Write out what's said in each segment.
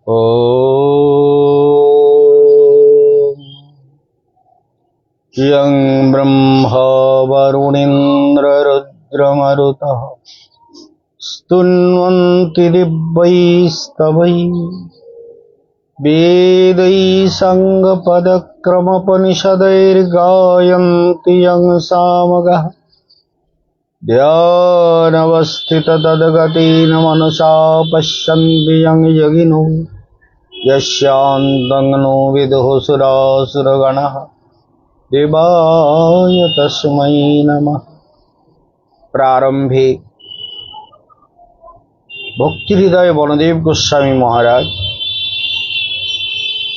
ॐ यं ब्रह्मा वरुणेन्द्ररुद्रमरुतः स्तुन्वन्ति दिव्यैस्तवैः वेदैः साङ्गपदक्रमोपनिषदैर्गायन्ति यं सामगाः ध्यानवस्थिततद्गतेन मनसा पश्यन्ति यं योगिनो यस्यान्तं नो विदुः सुरासुरगणः देवाय तस्मै नमः। प्रारंभे भक्तिहृदय বনদেব গোস্বামী মহারাজ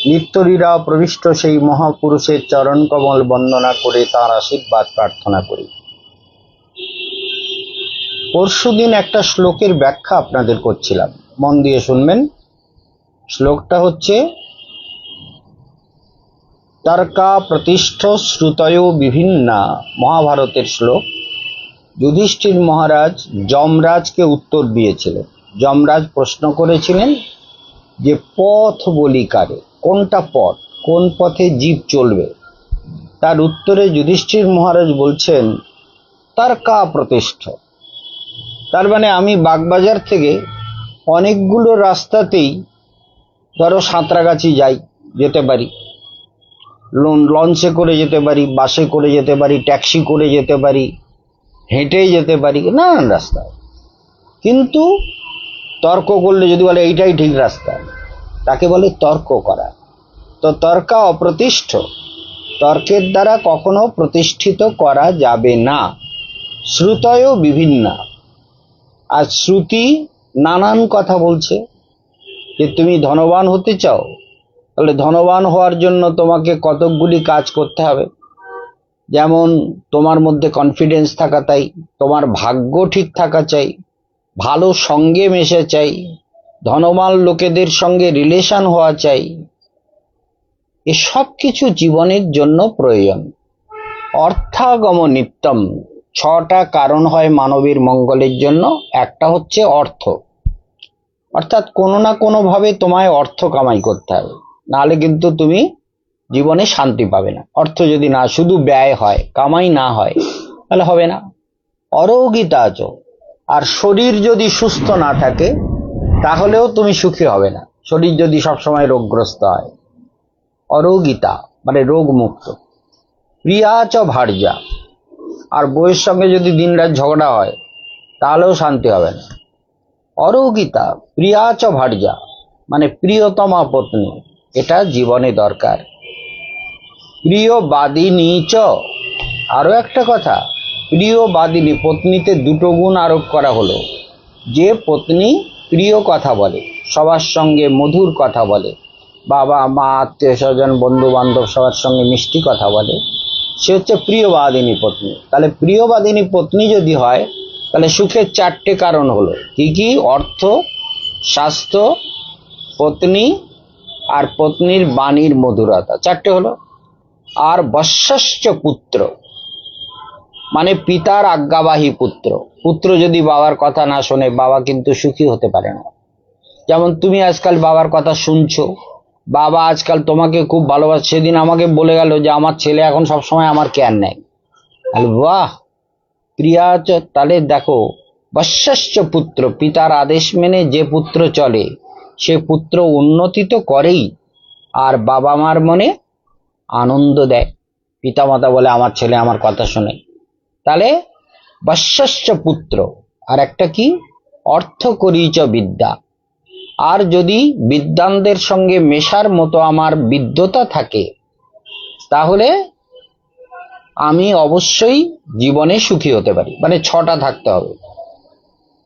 নিত্যলীলা প্রবিষ্ট সেই মহাপুরুষের চরণ কমল বন্দনা করে তার আশীর্বাদ প্রার্থনা করি। পরশুদিন একটা শ্লোকের ব্যাখ্যা আপনাদের করছিলাম, মন দিয়ে শুনবেন। শ্লোকটা হচ্ছে তর্কা প্রতিষ্ঠ শ্রুতয়ো বিভিন্না, মহাভারতের শ্লোক। যুধিষ্ঠির মহারাজ যমরাজকে উত্তর দিয়েছিলেন। যমরাজ প্রশ্ন করেছিলেন যে পথ বলি কারে, কোনটা পথ, কোন পথে জীব চলবে। তার উত্তরে যুধিষ্ঠির মহারাজ বলছেন তর্কা প্রতিষ্ঠ। তার মানে আমি বাগবাজার থেকে অনেকগুলো রাস্তাতেই ধরো সাঁতরাগাছি যেতে পারি, লঞ্চে করে যেতে পারি, বাসে করে যেতে পারি, ট্যাক্সি করে যেতে পারি, হেঁটেই যেতে পারি, নানান রাস্তা। কিন্তু তর্ক করলে যদি বলে এইটাই ঠিক রাস্তা, তাকে বলে তর্ক করা। তো তর্কা অপ্রতিষ্ঠ, তর্কের দ্বারা কখনো প্রতিষ্ঠিত করা যাবে না। শ্রুতয় বিভিন্ন, আর শ্রুতি নানান কথা বলছে যে তুমি ধনবান হতে চাও, তাহলে ধনবান হওয়ার জন্য তোমাকে কতকগুলি কাজ করতে হবে। যেমন তোমার মধ্যে কনফিডেন্স থাকা চাই, তোমার ভাগ্য ঠিক থাকা চাই, ভালো সঙ্গে মেশে চাই, ধনবান লোকেদের সঙ্গে রিলেশন হওয়া চাই। এসব কিছু জীবনের জন্য প্রয়োজন। অর্থাগম নিত্যম, 6টা কারণ হয় মানবের মঙ্গলের জন্য। একটা হচ্ছে অর্থ, অর্থাৎ কোনো না কোনো ভাবে তোমায় অর্থ কামাই করতে হবে, নাহলে কিন্তু তুমি জীবনে শান্তি পাবে না। অর্থ যদি না শুধু ব্যয় হয়, কামাই না হয়, তাহলে হবে না। অরোগিতা আচ, আর শরীর যদি সুস্থ না থাকে তাহলেও তুমি সুখী হবে না, শরীর যদি সবসময় রোগগ্রস্ত হয়। অরোগিতা মানে রোগ মুক্ত। প্রিয়াচ ভার্যা, আর বউয়ের সঙ্গে যদি দিনরাত ঝগড়া হয় তাহলেও শান্তি হবে না। অরোগিতা প্রিয়াচ ভার্যা মানে প্রিয়তমা পত্নী, এটা জীবনে দরকার। প্রিয় বাদিনী চ, আরো একটা কথা, প্রিয় বাদিনী, পত্নীতে 2টো গুণ আরোপ করা হলো। যে পত্নী প্রিয় কথা বলে, সবার সঙ্গে মধুর কথা বলে, বাবা মা আত্মীয় স্বজন বন্ধু বান্ধব সবার সঙ্গে মিষ্টি কথা বলে, সে হচ্ছে প্রিয়বাদিনী পত্নী। তাহলে প্রিয়বাদিনী পত্নী যদি হয় তাহলে সুখের 4টে কারণ হলো। কি কি? অর্থ, স্বাস্থ্য, পত্নী, আর পত্নীর বাণীর মধুরতা, 4টে হলো। আর বৎসশ্চ পুত্র মানে পিতার আজ্ঞাবাহী পুত্র। পুত্র যদি বাবার কথা না শোনে, বাবা কিন্তু সুখী হতে পারে না। যেমন তুমি আজকাল বাবার কথা শুনছো, বাবা আজকাল তোমাকে খুব ভালোবাসে। সেদিন আমাকে বলে গেল যে আমার ছেলে এখন সবসময় আমার কেয়ার নেয়। বাহ, প্রিয়াচ। তাহলে দেখো, বৎসশ্চ পুত্র, পিতার আদেশ মেনে যে পুত্র চলে সে পুত্র উন্নতি তো করেই, আর বাবা মার মনে আনন্দ দেয়। পিতামাতা বলে আমার ছেলে আমার কথা শোনে। তাহলে বৎসশ্চ পুত্র। আর একটা কি? অর্থ করিচ বিদ্যা। আর যদি বিদ্বানদের সঙ্গে মেশার মতো আমার বিদ্যতা থাকে তাহলে আমি অবশ্যই জীবনে সুখী হতে পারি। মানে 6টা থাকতে হবে।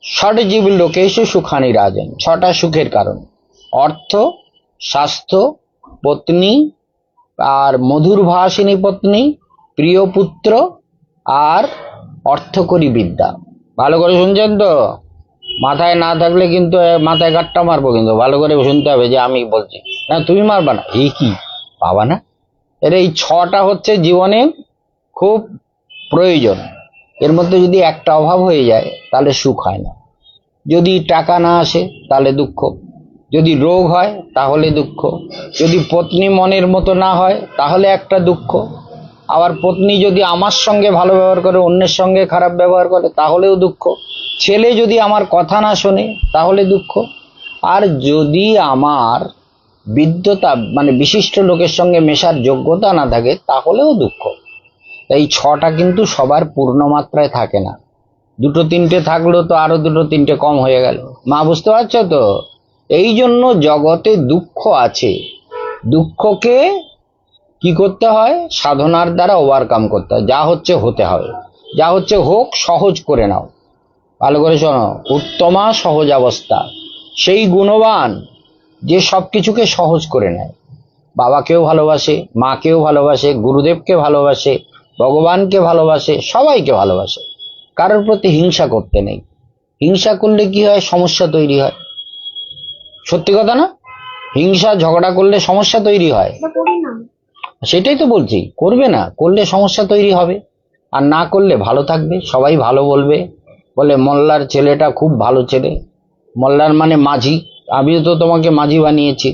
ষটজীব লোকেশু সুখানি রাজন, 6টা সুখের কারণ: অর্থ, স্বাস্থ্য, পত্নী, আর মধুর ভাষিনী পত্নী, প্রিয় পুত্র, আর অর্থকরী বিদ্যা। ভালো করে শুনছেন তো? মাথায় না থাকলে কিন্তু মাথায় গাঁটটা মারবো, কিন্তু ভালো করে শুনতে হবে যে আমি বলছি। না, তুমি মারবা না, এই কি পাবা না? এর এই 6টা হচ্ছে জীবনে খুব প্রয়োজন। এর মধ্যে যদি একটা অভাব হয়ে যায় তাহলে সুখ হয় না। যদি টাকা না আসে তাহলে দুঃখ, যদি রোগ হয় তাহলে দুঃখ, যদি পত্নী মনের মতো না হয় তাহলে একটা দুঃখ, আবার পত্নী যদি আমার সঙ্গে ভালো ব্যবহার করে অন্যের সঙ্গে খারাপ ব্যবহার করে তাহলেও দুঃখ, ছেলে যদি আমার কথা না শোনে তাহলে দুঃখ, আর যদি আমার বিদ্যতা মানে বিশিষ্ট লোকের সঙ্গে মেশার যোগ্যতা না থাকে তাহলেও দুঃখ। এই ছটা কিন্তু সবার পূর্ণ মাত্রায় থাকে না, দুটো তিনটে থাকলেও তো আরো দুটো তিনটে কম হয়ে গেল। মা বুঝতে পারছো তো? এই জন্য জগতে দুঃখ আছে, দুঃখকে কি করতে হয়? সাধনার দ্বারা ওভারকাম করতে হয়। যা হচ্ছে হতে হবে, যা হচ্ছে হোক, সহজ করে নাও। ভালো করে শোনো, উত্তমা সহজ অবস্থা, সেই গুণবান যে সবকিছুকে সহজ করে নেয়। বাবাকেও ভালোবাসে, মাকেও ভালোবাসে, গুরুদেবকে ভালোবাসে, ভগবানকে ভালোবাসে, সবাইকে ভালোবাসে, কারোর প্রতি হিংসা করতে নেই। হিংসা করলে কি হয়? সমস্যা তৈরি হয়। সত্যি কথা না? হিংসা ঝগড়া করলে সমস্যা তৈরি হয়। সেটাই তো বলছি, করবে না, করলে সমস্যা তৈরি হবে। আর না করলে ভালো থাকবে, সবাই ভালো বলবে, বলে মোল্লার ছেলেটা খুব ভালো ছেলে। মোল্লার মানে মাঝি, আমিও তো তোমাকে মাঝি বানিয়েছি,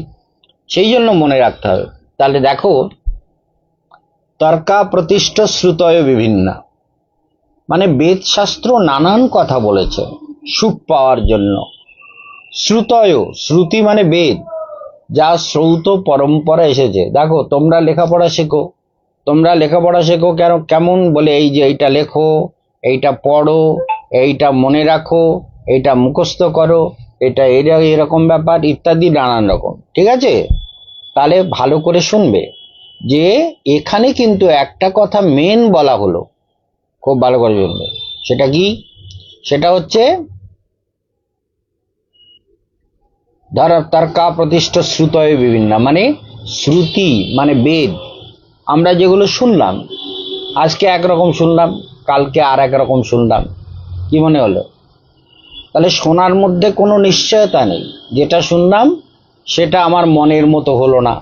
সেই জন্য মনে রাখতে হবে। তাহলে দেখো, তর্কা প্রতিষ্ঠ শ্রুতয় বিভিন্ন, মানে বেদ শাস্ত্র নানান কথা বলেছে সুখ পাওয়ার জন্য। শ্রুতয়, শ্রুতি মানে বেদ, যা শ্রৌত পরম্পরা এসেছে। দেখো, তোমরা লেখাপড়া শেখো, তোমরা লেখাপড়া শেখো কেন? কেমন বলে, এই যে এইটা লেখো, এইটা পড়ো, এইটা মনে রাখো, এইটা মুখস্থ করো, এটা এরকম ব্যাপার ইত্যাদি নানান রকম, ঠিক আছে? তাহলে ভালো করে শুনবে যে এখানে কিন্তু একটা কথা মেন বলা হলো, খুব ভালো করে শুনবে। সেটা কি? সেটা হচ্ছে ধর তর্কা প্রতিষ্ঠ শ্রুতয় বিভিন্ন, মানে শ্রুতি মানে বেদ। আমরা যেগুলো শুনলাম, আজকে একরকম শুনলাম, কালকে আর এক রকম শুনলাম, কি মনে হলো? তাহলে শোনার মধ্যে কোনো নিশ্চয়তা নেই। যেটা শুনলাম সেটা আমার মনের মতো হলো না,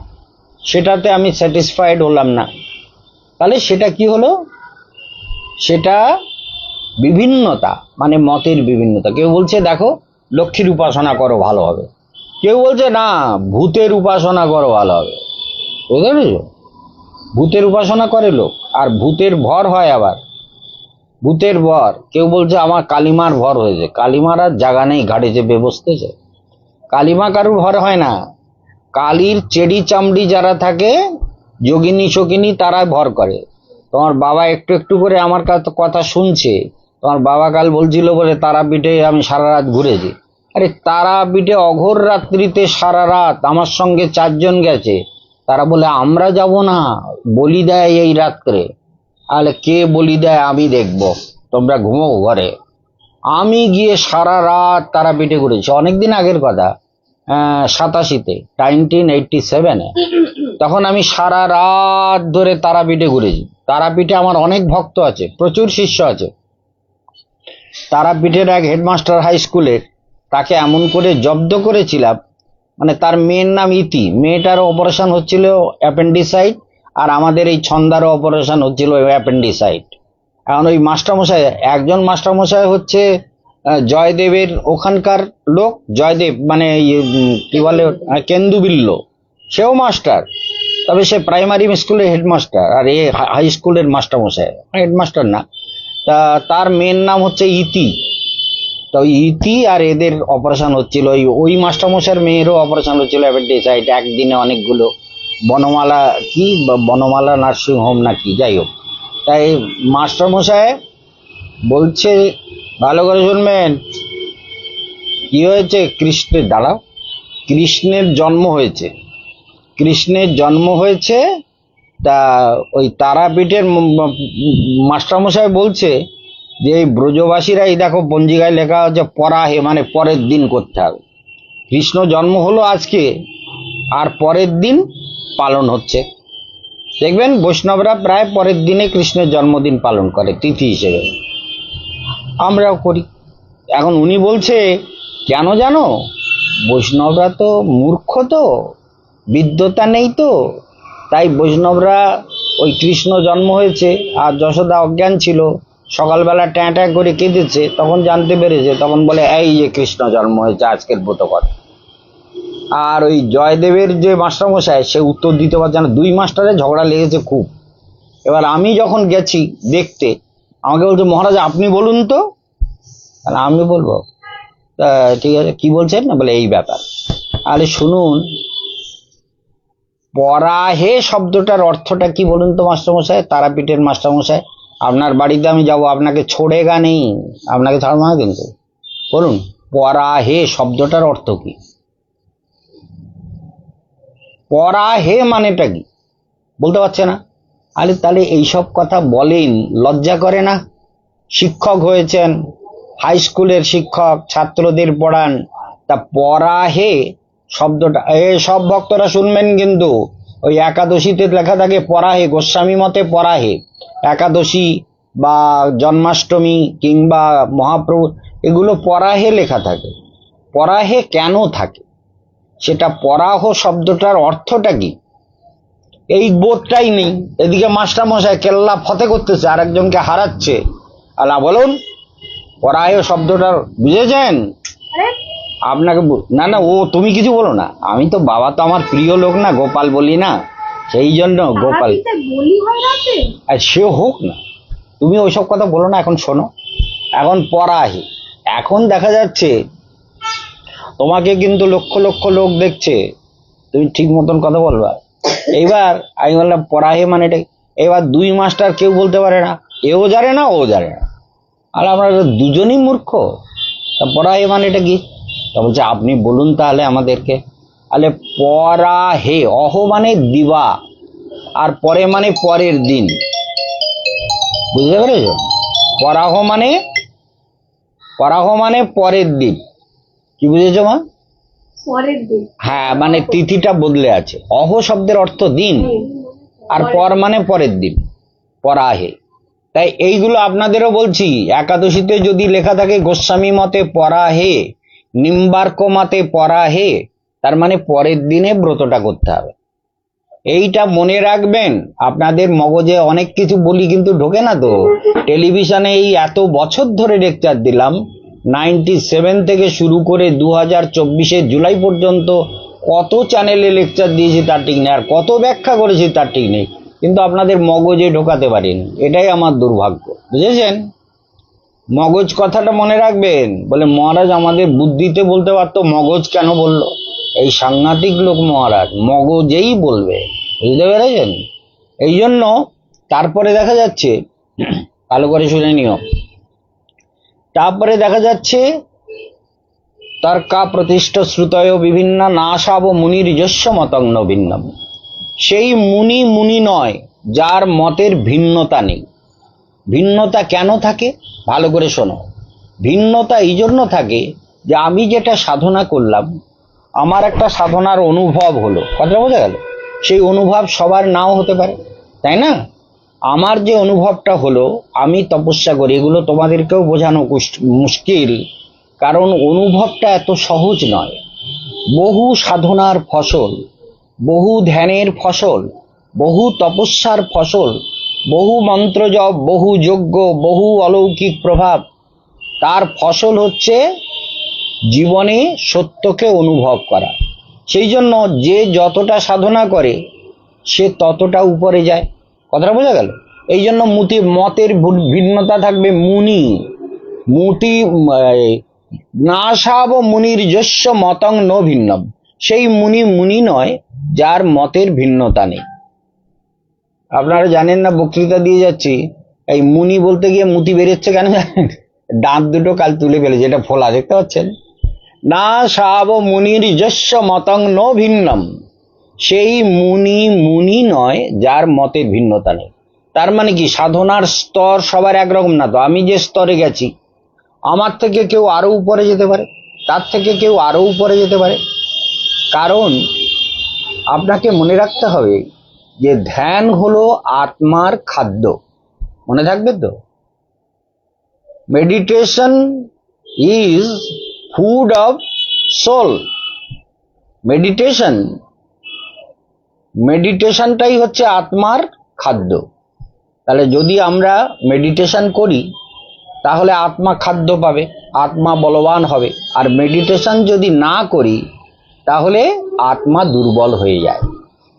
সেটাতে আমি স্যাটিসফাইড হলাম না, তাহলে সেটা কি হলো? সেটা বিভিন্নতা, মানে মতের বিভিন্নতা। কেউ বলছে দেখো লক্ষ্মীর উপাসনা করো ভালো হবে, কেউ বলছে না ভূতের উপাসনা করো ভালো হবে। বুঝতে পেরেছো? ভূতের উপাসনা করে লোক, আর ভূতের ভর হয়, আবার ভূতের ভর। কেউ বলছে আমার কালিমার ভর হয়েছে, কালিমার আর জায়গা নেই ঘাড়ে চেপে বসতেছে। কালিমা কারুর ভর হয় না, কালির চেড়ি চামড়ি যারা থাকে, যোগিনী শোকিনী, তারা ভর করে। তোমার বাবা একটু একটু করে আমার কথা শুনছে, তোমার বাবা কাল বলছিল বলে তারাপীঠে আমি সারা রাত ঘুরেছি। আরে তারাপীঠে অঘোর রাত্রিতে সারা রাত আমার সঙ্গে 4 জন গেছে, তারা বলে আমরা যাব না, বলি দেয় এই রাত্রে। তাহলে কে বলি দেয় আমি দেখব, তোমরা ঘুমো ঘরে। আমি গিয়ে সারা রাত তারাপীঠে ঘুরেছি, অনেকদিন আগের কথা, 87-তে, 1987-এ। তখন আমি সারা রাত ধরে তারাপীঠে ঘুরেছি। তারাপীঠে আমার অনেক ভক্ত আছে, প্রচুর শিষ্য আছে। তারাপীঠের এক হেডমাস্টার হাই স্কুলের, তাকে এমন করে জব্দ করেছিলাম, মানে তার মেয়ের নাম ইতি, মেয়েটারও অপারেশন হচ্ছিল অ্যাপেন্ডিসাইট, আর আমাদের এই ছন্দারও অপারেশন হচ্ছিল অ্যাপেন্ডিসাইট। এখন ওই মাস্টারমশাই, একজন মাস্টারমশাই হচ্ছে জয়দেবের ওখানকার লোক, জয়দেব মানে কি বলে কেন্দুবিল্ল, সেও মাস্টার, তবে সে প্রাইমারি স্কুলের হেডমাস্টার, আর এ হাই স্কুলের মাস্টারমশাই, হেডমাস্টার না। তা তার মেয়ের নাম হচ্ছে ইতি। তো ইতি আর এদের অপারেশন হচ্ছিল, ওই মাস্টারমশাইয়ের মেয়েরও অপারেশন হচ্ছিল অ্যাপেন্ডিসাইট, একদিনে অনেকগুলো। বনমালা কি, বনমালা নার্সিং হোম নাকি, যাই হোক। তাই মাস্টারমশাই বলছে, ভালো করে শুনবেন, কি হয়েছে? কৃষ্ণের, দাঁড়াও, কৃষ্ণের জন্ম হয়েছে, কৃষ্ণের জন্ম হয়েছে। তা ওই তারাপীঠের মাস্টারমশাই বলছে যে এই ব্রজবাসীরা, এই দেখো পঞ্জিকায় লেখা হচ্ছে পরাহে, মানে পরের দিন করতে হবে। কৃষ্ণ জন্ম হলো আজকে, আর পরের দিন পালন হচ্ছে। দেখবেন বৈষ্ণবরা প্রায় পরের দিনে কৃষ্ণের জন্মদিন পালন করে তিথি হিসেবে, আমরাও করি। এখন উনি বলছে কেন জানো? বৈষ্ণবরা তো মূর্খ, তো বিদ্যতা নেই, তো তাই বৈষ্ণবরা ওই কৃষ্ণ জন্ম হয়েছে আর যশোদা অজ্ঞান ছিল, সকালবেলা ট্যাঁ ট্যাঁ করে কেঁদেছে, তখন জানতে পেরেছে, তখন বলে এই যে কৃষ্ণ জন্ম হয়েছে, আজকের ব্রত কর। আর ওই জয়দেবের যে মাস্টারমশাই সে উত্তর দিতে পারছে না, 2 মাস্টারে ঝগড়া লেগেছে খুব। এবার আমি যখন গেছি দেখতে, আমাকে বলছে মহারাজ আপনি বলুন তো। তাহলে আমি বলবো তা ঠিক আছে, কি বলছেন না, বলে এই ব্যাপার। আরে শুনুন, পরাহে শব্দটার অর্থটা কি বলুন তো মাস্টারমশাই, তারাপীঠের মাস্টারমশাই। আপনার বাড়িতে আমি যাব, আপনাকে ছোড়েগা নেই, আপনাকে ছাড়বো না কিন্তু। বলুন পরাহে শব্দটার অর্থ কি? পরাহে মানেটা কি বলতে পারছে না। আরে তাহলে এইসব কথা বলেন, লজ্জা করে না? শিক্ষক হয়েছেন, হাই স্কুলের শিক্ষক, ছাত্রদের পড়ান, তা পরাহে শব্দটা, সব ভক্তরা শুনবেন কিন্তু, ওই একাদশীতে লেখা থাকে পরাহে, গোস্বামী মতে পরাহে, একাদশী বা জন্মাষ্টমী কিংবা মহাপ্রভু, এগুলো পরাহে লেখা থাকে। পরাহে কেন থাকে সেটা, পরাহ শব্দটার অর্থটা কি এই বোধটাই নেই। এদিকে মাস্টারমশাই কেল্লা ফতে করতেছে, আর একজনকে হারাচ্ছে। আলা বলুন পরায় শব্দটার বুঝেছেন? আপনাকে না না, ও তুমি কিছু বলো না, আমি তো বাবা তো আমার প্রিয় লোক না, গোপাল বলি না, সেই জন্য গোপাল। আর সে হোক না, তুমি ওইসব কথা বলো না। এখন শোনো, এখন পরাহে, এখন দেখা যাচ্ছে তোমাকে কিন্তু লক্ষ লক্ষ লোক দেখছে, তুমি ঠিক মতন কথা বলবা। এইবার আমি বললাম পরাহে মানে এটা, এবার 2 মাস্টার কেউ বলতে পারে না, এও জানে না ও জানে না, আর আমরা দুজনই মূর্খ। তা পরাহে মানে এটা কি? তা বলছে আপনি বলুন তাহলে আমাদেরকে। তাহলে পরাহে, অহ মানে দিবা, আর পরে মানে পরের দিন, বুঝতে পেরেছ? পরাহ মানে, পরাহ মানে পরের দিন, কি বুঝেছো মা? পরের দিন, হ্যাঁ, মানে তিথিটা বদলে আছে। অহ শব্দের অর্থ দিন, আর পর মানে পরের দিন, পরাহে। তাই এইগুলো আপনাদেরও বলছি, একাদশীতে যদি লেখা থাকে গোস্বামী মতে পরাহে, নিম্বার্ক মতে পরাহে, তার মানে পরের দিনে ব্রতটা করতে হবে। এইটা মনে রাখবেন। আপনাদের মগজে অনেক কিছু বলি কিন্তু ঢোকে না তো। টেলিভিশনে এই এত বছর ধরে লেকচার দিলাম, 97 থেকে শুরু করে 2024 জুলাই পর্যন্ত কত চ্যানেলে লেকচার দিয়েছি তার ঠিক নেই, আর কত ব্যাখ্যা করেছি তার ঠিক নেই, কিন্তু আপনাদের মগজে ঢোকাতে পারিনি। এটাই আমার দুর্ভাগ্য, বুঝেছেন? মগজ কথাটা মনে রাখবেন। বলে মহারাজ আমাদের বুদ্ধিতে বলতে পারতো, মগজ কেন বললো? এই সাংঘাতিক লোক মহারাজ, মগজেই বলবে, বুঝতে পেরেছেন? এই জন্য তারপরে দেখা যাচ্ছে, ভালো করে শুনে নিও, তারপরে দেখা যাচ্ছে তর্কা প্রতিষ্ঠ শ্রুতয় বিভিন্ন নাশাব মুনির যস্য মতং ভিন্নম। সেই মুনি মুনি নয় যার মতের ভিন্নতা নেই। ভিন্নতা কেন থাকে ভালো করে শোনো। ভিন্নতা এই জন্য থাকে যে আমি যেটা সাধনা করলাম, আমার একটা সাধনার অনুভব হলো, কথা বোঝা গেল? সেই অনুভব সবার নাও হতে পারে, তাই না? আমার যে অনুভবটা হলো, আমি তপস্যা করি, এগুলো তোমাদেরকেও বোঝানো মুশকিল, কারণ অনুভবটা এত সহজ নয়। বহু সাধনার ফসল, বহু ধ্যানের ফসল, বহু তপস্যার ফসল, বহু মন্ত্র জপ, বহু যজ্ঞ, বহু অলৌকিক প্রভাব, তার ফসল হচ্ছে জীবনে সত্যকে অনুভব করা। সেই জন্য যে যতটা সাধনা করে সে ততটা উপরে যায়, কথাটা বোঝা গেল? এই জন্য মতের ভিন্নতা থাকবে। মুনি মুতি নাশাব মুনির যস্য মতং ন ভিন্নম, সেই মুনি মুনি নয় যার মতের ভিন্নতা নেই। আপনারা জানেন না, বক্তৃতা দিয়ে যাচ্ছি, এই মুনি বলতে গিয়ে মুতি বেরোচ্ছে কেন জানেন? দাঁত দুটো কাল তুলে ফেলেছে, এটা ফোলা, দেখতে পাচ্ছেন? না সাব মুনির যস্য মতং ন ভিন্নম, সেই মুনি মুনি নয় যার মতের ভিন্নতা নেই। তার মানে কি, সাধনার স্তর সবার একরকম না তো। আমি যে স্তরে গেছি, আমার থেকে কেউ আরো উপরে যেতে পারে, তার থেকে কেউ আরো উপরে যেতে পারে। কারণ আপনাকে মনে রাখতে হবে যে ধ্যান হলো আত্মার খাদ্য, মনে থাকবে তো? Meditation is food of soul. মেডিটেশনটাই হচ্ছে আত্মার খাদ্য। তাহলে যদি আমরা মেডিটেশন করি তাহলে আত্মা খাদ্য পাবে, আত্মা বলবান হবে। আর মেডিটেশন যদি না করি তাহলে আত্মা দুর্বল হয়ে যায়।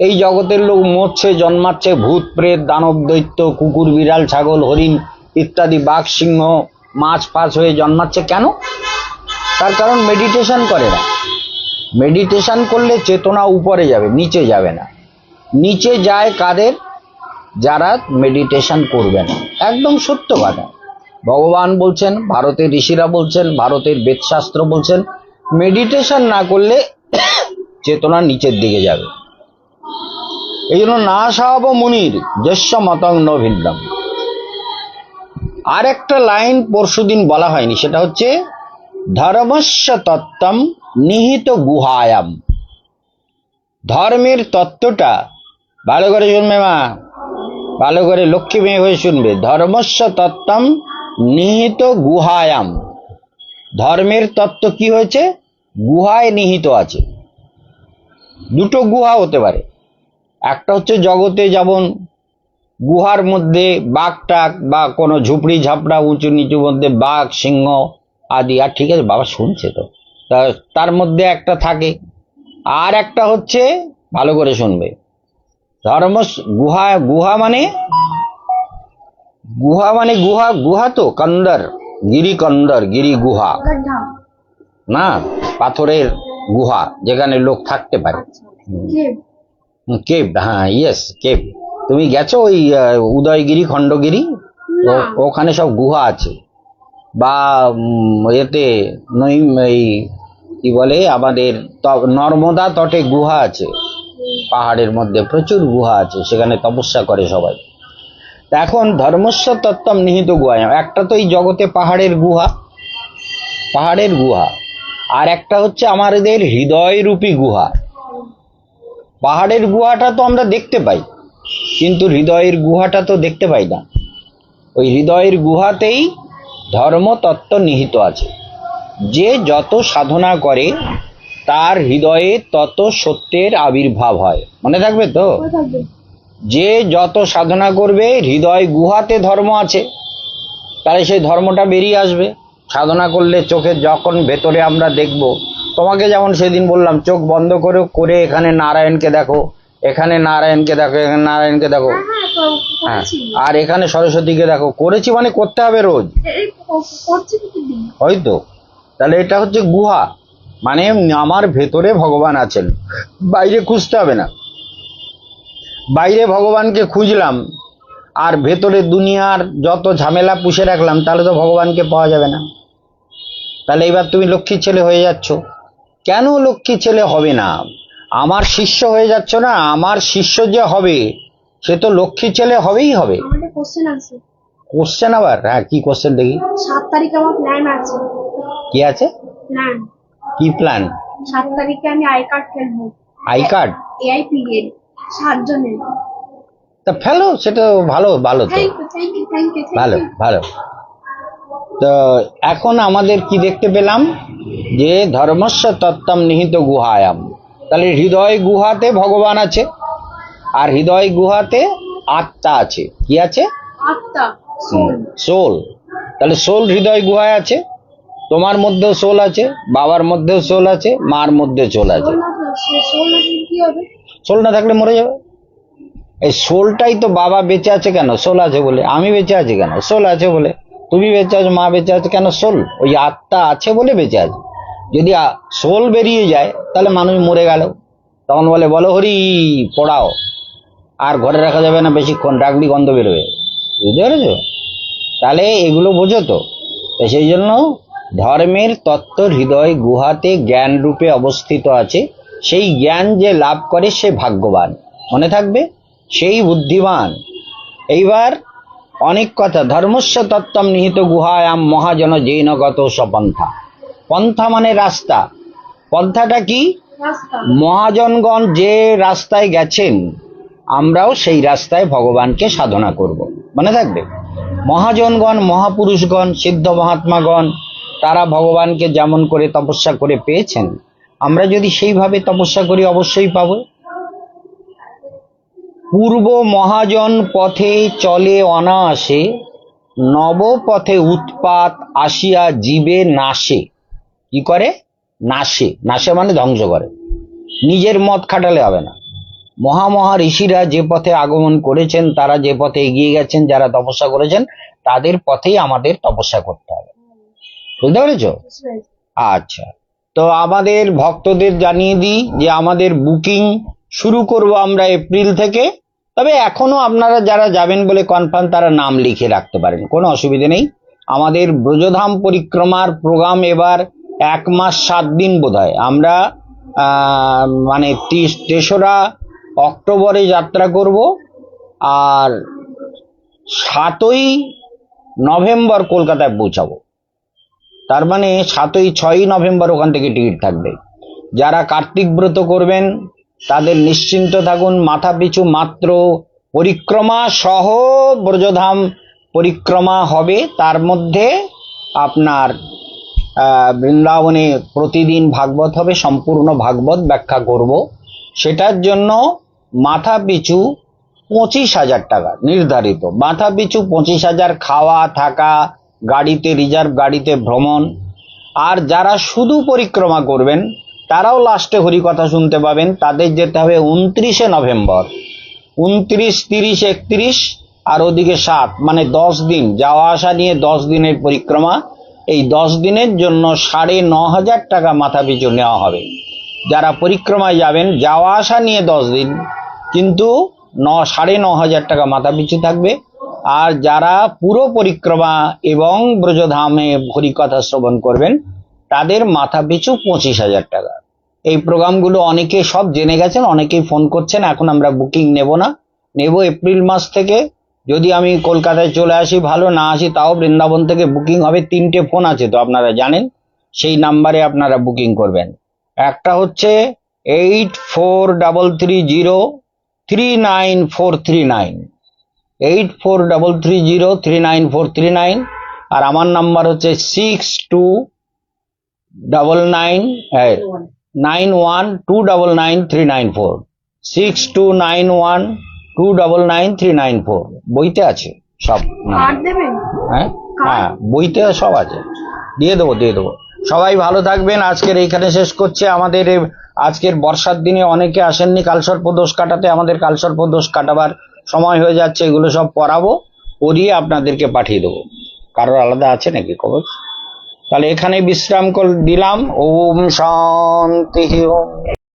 এই জগতের লোক মরছে, জন্মাচ্ছে, ভূত প্রেত দানব দৈত্য কুকুর বিড়াল ছাগল হরিণ ইত্যাদি বাঘ সিংহ মাছ ফাছ হয়ে জন্মাচ্ছে কেন? তার কারণ মেডিটেশন করে না। মেডিটেশন করলে চেতনা উপরে যাবে, নিচে যাবে না। নিচে যায় কাদের? যারা মেডিটেশন করবে না। একদম সত্য কথা। ভগবান বলছেন, ভারতের ঋষিরা বলছেন, ভারতের বেদশাস্ত্র বলছেন, মেডিটেশন না করলে চেতনা নিচের দিকে যাবে। এই জন্য না সাহাব মুনির যস্য মতং ন ভিন্নম। আর একটা লাইন পরশুদিন বলা হয়নি, সেটা হচ্ছে ধর্মস্য তত্ত্বম নিহিত গুহায়াম। ধর্মের তত্ত্বটা ভালো করে শুনবে মা, ভালো করে লক্ষ্মী মেয়ে হয়ে শুনবে। ধর্মস্য তত্ত্বম নিহিত গুহায়াম। ধর্মের তত্ত্ব কি হয়েছে? গুহায় নিহিত আছে। দুটো গুহা হতে পারে। একটা হচ্ছে জগতে যেমন গুহার মধ্যে বাঘ টাক বা কোনো ঝুপড়ি ঝাপড়া উঁচু নিচু মধ্যে বাঘ সিংহ আদি, আর ঠিক আছে বাবা শুনছে তো, তার মধ্যে একটা থাকে। আর একটা হচ্ছে, ভালো করে শুনবে, ধর্ম গুহা। গুহা মানে গুহা মানে গুহা, গুহা তো কন্দর, গিরি কন্দর, গিরি গুহা না, পাথরের গুহা যেখানে লোক থাকতে পারে। কেভ, হ্যাঁ ইয়েস কেভ। তুমি গেছো ওই উদয়গিরি খণ্ডগিরি? ওখানে সব গুহা আছে। বা এতে এই কি বলে আমাদের নর্মদা তটে গুহা আছে, পাহাড়ের মধ্যে প্রচুর গুহা আছে, সেখানে তপস্যা করে সবাই। এখন ধর্মস্য তত্ত্বম নিহিত গুহায়, একটা তো এই জগতে পাহাড়ের গুহা, পাহাড়ের গুহা। আর একটা হচ্ছে আমাদের হৃদয় রূপী গুহা। পাহাড়ের গুহাটা তো আমরা দেখতে পাই, কিন্তু হৃদয়ের গুহাটা তো দেখতে পাই না। ওই হৃদয়ের গুহাতেই ধর্মতত্ত্ব নিহিত আছে। যে যত সাধনা করে তার হৃদয়ে তত সত্যের আবির্ভাব হয়। মনে থাকবে তো? যে যত সাধনা করবে হৃদয় গুহাতে ধর্ম আছে, তাহলে সেই ধর্মটা বেরিয়ে আসবে। সাধনা করলে চোখে যখন ভেতরে আমরা দেখব, তোমাকে যেমন সেদিন বললাম চোখ বন্ধ করে করে এখানে নারায়ণকে দেখো, এখানে নারায়ণকে দেখো, এখানে নারায়ণকে দেখো, হ্যাঁ, আর এখানে সরস্বতীকে দেখো। করেছি মানে করতে হবে রোজ, হয়তো। তাহলে এটা হচ্ছে গুহা, মানে আমার ভেতরে ভগবান আছেন, বাইরে খুঁজতে হবে না। বাইরে ভগবানকে খুঁজলাম আর ভেতরে দুনিয়ার যত ঝামেলা পুষে রাখলাম, তাহলে তো ভগবানকে পাওয়া যাবে না। তাহলে এবার তুমি লক্ষ্মীর ছেলে হয়ে যাচ্ছ। কেন লক্ষ্মীর ছেলে হবে না? আমার শিষ্য হয়ে যাচ্ছ না? আমার শিষ্য যে হবে সে তো লক্ষ্মীর ছেলে হবেই হবে। কোশ্চেন আবার? হ্যাঁ, কি কোশ্চেন দেখি? 7 তারিখে আমার প্ল্যান আছে। কি আছে? প্ল্যান। কি প্ল্যান? 7 তারিখে আমি আই কার্ড ফেলবো। I card? এআই পিরিয়ড 7 জনের। তা ফেলো, সেটা ভালো, ভালো তো, ভালো ভালো। তো এখন আমাদের কি দেখতে পেলাম? যে ধর্মস্য তত্ত্বম নিহিত গুহায়াম। তাহলে হৃদয় গুহাতে ভগবান আছে, আর হৃদয় গুহাতে আত্মা আছে। কি আছে? আত্মা, সোল। তাহলে সোল হৃদয় গুহায় আছে। তোমার মধ্যেও সোল আছে, বাবার মধ্যেও সোল আছে, মার মধ্যে সোল আছে। সোল না থাকলে মরে যাবে। এই সোলটাই তো, বাবা বেঁচে আছে কেন? সোল আছে বলে। আমি বেঁচে আছি কেন? সোল আছে বলে। তুমি বেঁচে আছো, মা বেঁচে আছে কেন? সোল, ওই আত্মা আছে বলে বেঁচে আছে। যদি সোল বেরিয়ে যায় তাহলে মানুষ মরে গেল, তখন বলে বলো হরি পড়াও, আর ঘরে রাখা যাবে না বেশিক্ষণ, রাখবি গন্ধ বেরোবে। বুঝতে পেরেছো? তাহলে এগুলো বোঝো তো। সেই জন্য ধর্মের তত্ত্ব হৃদয় গুহাতে জ্ঞান রূপে অবস্থিত আছে। সেই জ্ঞান যে লাভ করে সে ভাগ্যবান। মনে থাকবে, সেই বুদ্ধিমান। এইবার অনেক কথা। ধর্মস্য তত্ত্বম নিহিত গুহায়াম মহাজন জৈনগত সপন্থা। পন্থা মানে রাস্তা। পন্থাটা কি? মহাজনগণ যে রাস্তায় গেছেন, আমরাও সেই রাস্তায় ভগবানকে সাধনা করব। মনে থাকবে, মহাজনগণ, মহাপুরুষগণ, সিদ্ধ মহাত্মাগণ, তারা ভগবানকে যেমন করে তপস্যা করে পেয়েছেন, আমরা যদি সেইভাবে তপস্যা করি অবশ্যই পাবো। পূর্ব মহাজন পথে চলে অনায়াসে, নব পথে উৎপাত আসিয়া জীবে নাশে। কি করে? নাশে। নাশে মানে ধ্বংস করে। নিজের মত খাটালে হবে না। মহা ঋষিরা যে পথে আগমন করেছেন, তারা যে পথে এগিয়ে গেছেন, যারা তপস্যা করেছেন, তাদের পথেই আমাদের তপস্যা করতে হবে। বুঝতে পেরেছো? আচ্ছা, তো আমাদের ভক্তদের জানিয়ে দিই যে আমাদের বুকিং শুরু করব আমরা এপ্রিল থেকে। তবে এখনো আপনারা যারা যাবেন বলে কনফার্ম, তারা নাম লিখে রাখতে পারেন, কোনো অসুবিধে নেই। আমাদের ব্রজধাম পরিক্রমার প্রোগ্রাম এবার 1 মাস 7 দিন বোধহয়। আমরা মানে 3রা অক্টোবরে যাত্রা করব, আর 7ই নভেম্বর কলকাতায় পৌঁছাবো। তার মানে 6ই নভেম্বর ওখান থেকে টিকিট থাকবে। যারা কার্তিক ব্রত করবেন তাদের নিশ্চিন্ত থাকুন, মাথা পিছু মাত্র পরিক্রমা সহ ব্রজধাম পরিক্রমা হবে। তার মধ্যে আপনার বৃন্দাবনে প্রতিদিন ভাগবত হবে, সম্পূর্ণ ভাগবত ব্যাখ্যা করব। সেটার জন্য মাথা পিছু 25,000 টাকা নির্ধারিত। মাথা পিছু 25,000, খাওয়া থাকা, গাড়িতে রিজার্ভ, গাড়িতে ভ্রমণ। আর যারা শুধু পরিক্রমা করবেন তারাও লাস্টে হরিকথা শুনতে পাবেন। তাদের যেতে হবে 29শে নভেম্বর, 29, 30, 31 আর ওদিকে 7, মানে 10 দিন যাওয়া আসা নিয়ে 10 দিনের পরিক্রমা। এই 10 দিনের জন্য 9,500 টাকা মাথা পিছু নেওয়া হবে। যারা পরিক্রমায় যাবেন যাওয়া আসা নিয়ে 10 দিন, কিন্তু 9,500 টাকা মাথা পিছু থাকবে। আর যারা পুরো পরিক্রমা এবং ব্রজধামে হরিকথা শ্রবণ করবেন তাদের মাথা পিছু 25,000 টাকা। এই প্রোগ্রামগুলো অনেকে সব জেনে গেছেন, অনেকেই ফোন করছেন। এখন আমরা বুকিং নেব না, নেব এপ্রিল মাস থেকে। যদি আমি কলকাতায় চলে আসি ভালো, না আসি তাও বৃন্দাবন থেকে বুকিং হবে। 3টে ফোন আছে তো আপনারা জানেন, সেই নাম্বারে আপনারা বুকিং করবেন। একটা হচ্ছে 8433039439, 8433039439। আর আমার নাম্বার হচ্ছে 6291299394, 6291299394। বইতে আছে সব নাম্বার। কার্ড দেবেন? হ্যাঁ হ্যাঁ, বইতে সব আছে, দিয়ে দেবো। সবাই ভালো থাকবেন। আজকের এইখানে শেষ করছে। আমাদের আজকের বর্ষার দিনে অনেকে আসেননি কালসর্প দোষ কাটাতে। আমাদের কালসর্প দোষ কাটাবার সময় হয়ে যাচ্ছে। এগুলো সব পড়াবো, পড়িয়ে আপনাদেরকে পাঠিয়ে দেবো। কারোর আলাদা আছে নাকি খবর? তাহলে এখানে বিশ্রাম দিলাম। ওম শান্তি। ওম।